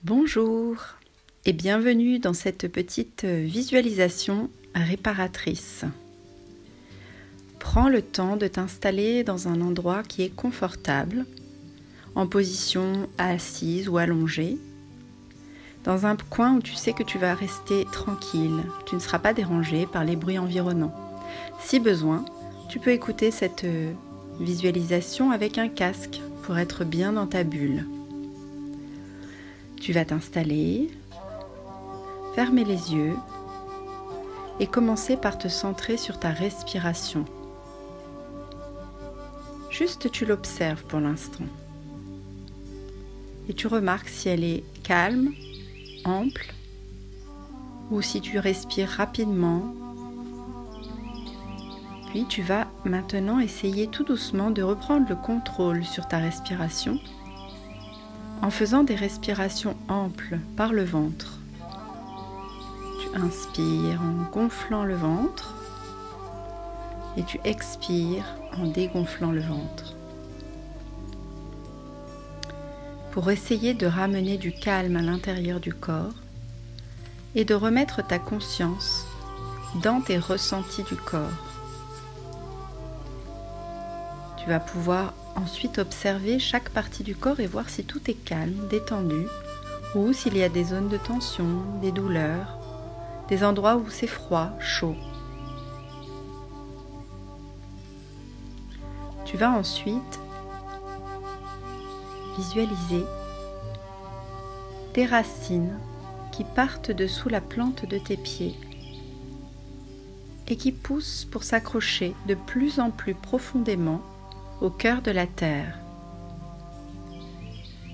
Bonjour et bienvenue dans cette petite visualisation réparatrice. Prends le temps de t'installer dans un endroit qui est confortable, en position assise ou allongée, dans un coin où tu sais que tu vas rester tranquille, tu ne seras pas dérangé par les bruits environnants. Si besoin, tu peux écouter cette visualisation avec un casque pour être bien dans ta bulle. Tu vas t'installer, fermer les yeux et commencer par te centrer sur ta respiration. Juste tu l'observes pour l'instant. Et tu remarques si elle est calme, ample, ou si tu respires rapidement. Puis tu vas maintenant essayer tout doucement de reprendre le contrôle sur ta respiration en faisant des respirations amples par le ventre. Tu inspires en gonflant le ventre et tu expires en dégonflant le ventre. Pour essayer de ramener du calme à l'intérieur du corps et de remettre ta conscience dans tes ressentis du corps. Tu vas pouvoir ensuite observer chaque partie du corps et voir si tout est calme, détendu, ou s'il y a des zones de tension, des douleurs, des endroits où c'est froid, chaud. Tu vas ensuite visualiser des racines qui partent dessous la plante de tes pieds et qui poussent pour s'accrocher de plus en plus profondément au cœur de la terre.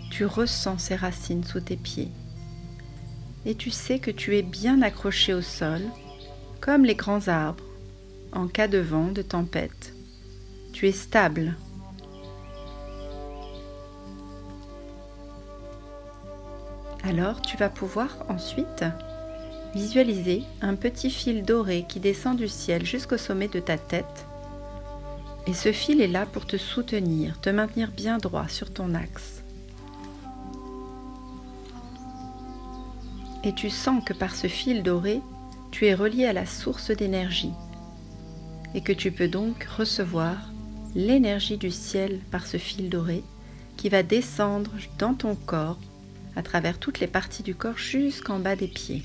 Tu ressens ces racines sous tes pieds et tu sais que tu es bien accroché au sol, comme les grands arbres, en cas de vent, de tempête. Tu es stable. Alors tu vas pouvoir ensuite visualiser un petit fil doré qui descend du ciel jusqu'au sommet de ta tête. Et ce fil est là pour te soutenir, te maintenir bien droit sur ton axe. Et tu sens que par ce fil doré, tu es relié à la source d'énergie et que tu peux donc recevoir l'énergie du ciel par ce fil doré qui va descendre dans ton corps, à travers toutes les parties du corps jusqu'en bas des pieds.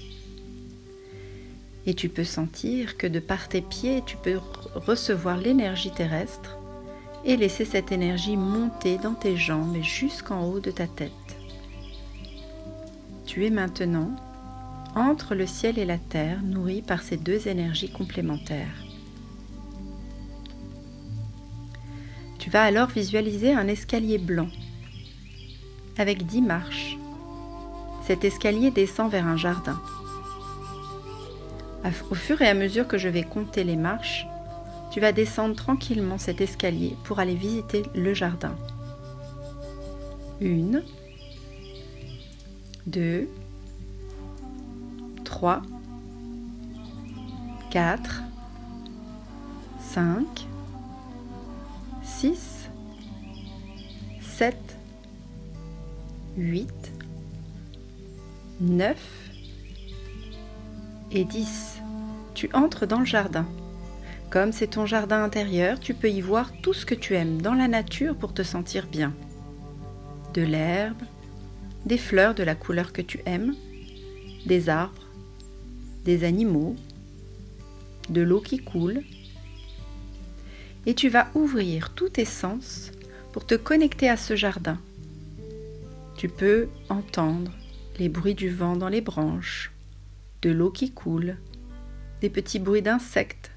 Et tu peux sentir que de par tes pieds, tu peux recevoir l'énergie terrestre et laisser cette énergie monter dans tes jambes et jusqu'en haut de ta tête. Tu es maintenant entre le ciel et la terre, nourri par ces deux énergies complémentaires. Tu vas alors visualiser un escalier blanc avec 10 marches. Cet escalier descend vers un jardin. Au fur et à mesure que je vais compter les marches, tu vas descendre tranquillement cet escalier pour aller visiter le jardin. 1, 2, 3, 4, 5, 6, 7, 8, 9 et 10. Tu entres dans le jardin. Comme c'est ton jardin intérieur, tu peux y voir tout ce que tu aimes dans la nature pour te sentir bien. De l'herbe, des fleurs de la couleur que tu aimes, des arbres, des animaux, de l'eau qui coule. Et tu vas ouvrir tous tes sens pour te connecter à ce jardin. Tu peux entendre les bruits du vent dans les branches, de l'eau qui coule, des petits bruits d'insectes,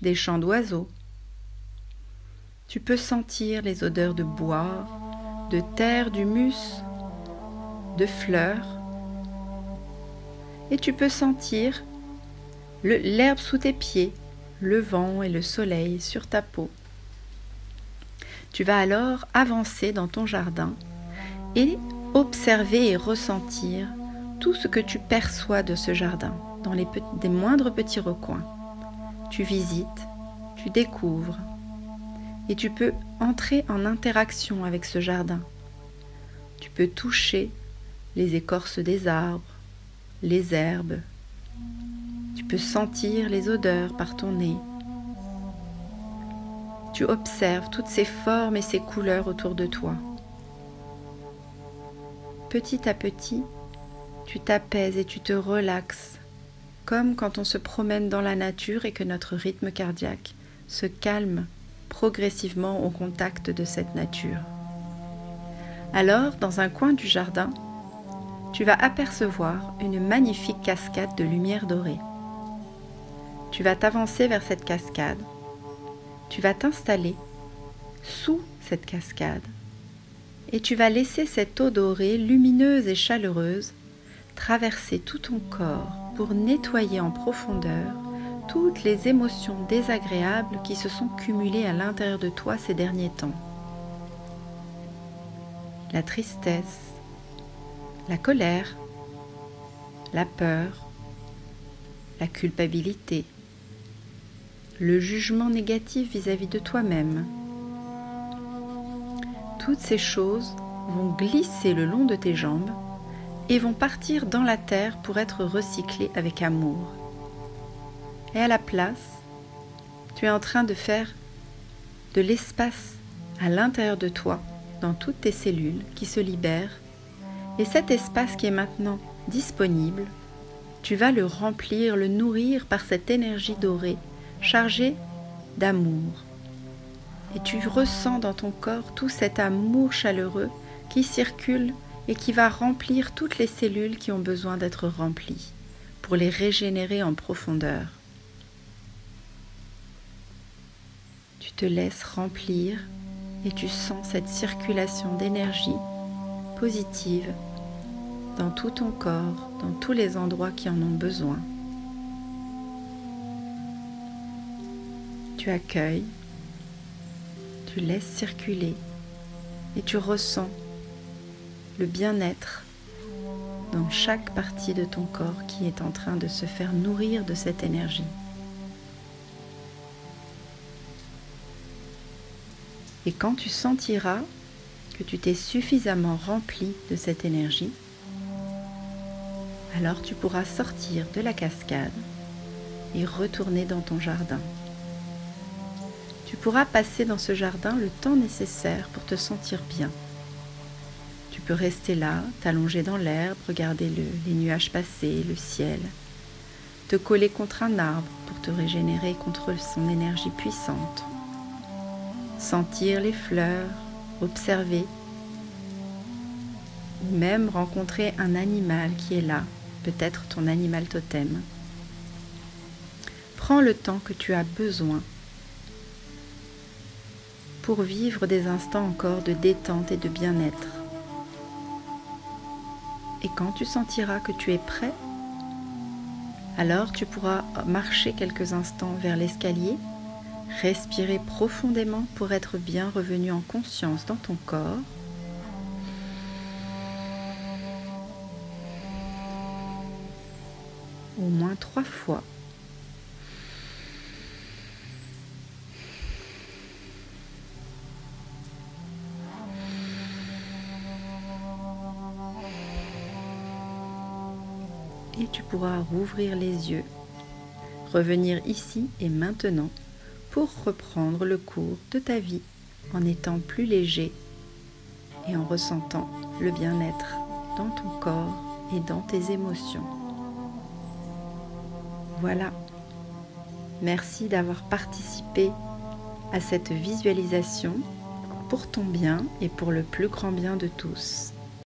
des chants d'oiseaux. Tu peux sentir les odeurs de bois, de terre, d'humus, de fleurs. Et tu peux sentir l'herbe sous tes pieds, le vent et le soleil sur ta peau. Tu vas alors avancer dans ton jardin et observer et ressentir tout ce que tu perçois de ce jardin, dans des moindres petits recoins. Tu visites, tu découvres et tu peux entrer en interaction avec ce jardin. Tu peux toucher les écorces des arbres, les herbes. Tu peux sentir les odeurs par ton nez. Tu observes toutes ces formes et ces couleurs autour de toi. Petit à petit, tu t'apaises et tu te relaxes, comme quand on se promène dans la nature et que notre rythme cardiaque se calme progressivement au contact de cette nature. Alors, dans un coin du jardin, tu vas apercevoir une magnifique cascade de lumière dorée. Tu vas t'avancer vers cette cascade. Tu vas t'installer sous cette cascade et tu vas laisser cette eau dorée, lumineuse et chaleureuse, traverser tout ton corps pour nettoyer en profondeur toutes les émotions désagréables qui se sont cumulées à l'intérieur de toi ces derniers temps. La tristesse, la colère, la peur, la culpabilité, le jugement négatif vis-à-vis de toi-même. Toutes ces choses vont glisser le long de tes jambes et vont partir dans la terre pour être recyclées avec amour. Et à la place, tu es en train de faire de l'espace à l'intérieur de toi, dans toutes tes cellules qui se libèrent. Et cet espace qui est maintenant disponible, tu vas le remplir, le nourrir par cette énergie dorée, chargée d'amour. Et tu ressens dans ton corps tout cet amour chaleureux qui circule et qui va remplir toutes les cellules qui ont besoin d'être remplies, pour les régénérer en profondeur. Tu te laisses remplir et tu sens cette circulation d'énergie positive dans tout ton corps, dans tous les endroits qui en ont besoin. Tu accueilles, tu laisses circuler et tu ressens le bien-être dans chaque partie de ton corps qui est en train de se faire nourrir de cette énergie. Et quand tu sentiras que tu t'es suffisamment rempli de cette énergie, alors tu pourras sortir de la cascade et retourner dans ton jardin. Tu pourras passer dans ce jardin le temps nécessaire pour te sentir bien. Tu peux rester là, t'allonger dans l'herbe, regarder les nuages passer, le ciel, te coller contre un arbre pour te régénérer contre son énergie puissante. Sentir les fleurs, observer, ou même rencontrer un animal qui est là, peut-être ton animal totem. Prends le temps que tu as besoin pour vivre des instants encore de détente et de bien-être. Et quand tu sentiras que tu es prêt, alors tu pourras marcher quelques instants vers l'escalier, respirer profondément pour être bien revenu en conscience dans ton corps. Au moins 3 fois. Et tu pourras rouvrir les yeux, revenir ici et maintenant pour reprendre le cours de ta vie en étant plus léger et en ressentant le bien-être dans ton corps et dans tes émotions. Voilà. Merci d'avoir participé à cette visualisation pour ton bien et pour le plus grand bien de tous.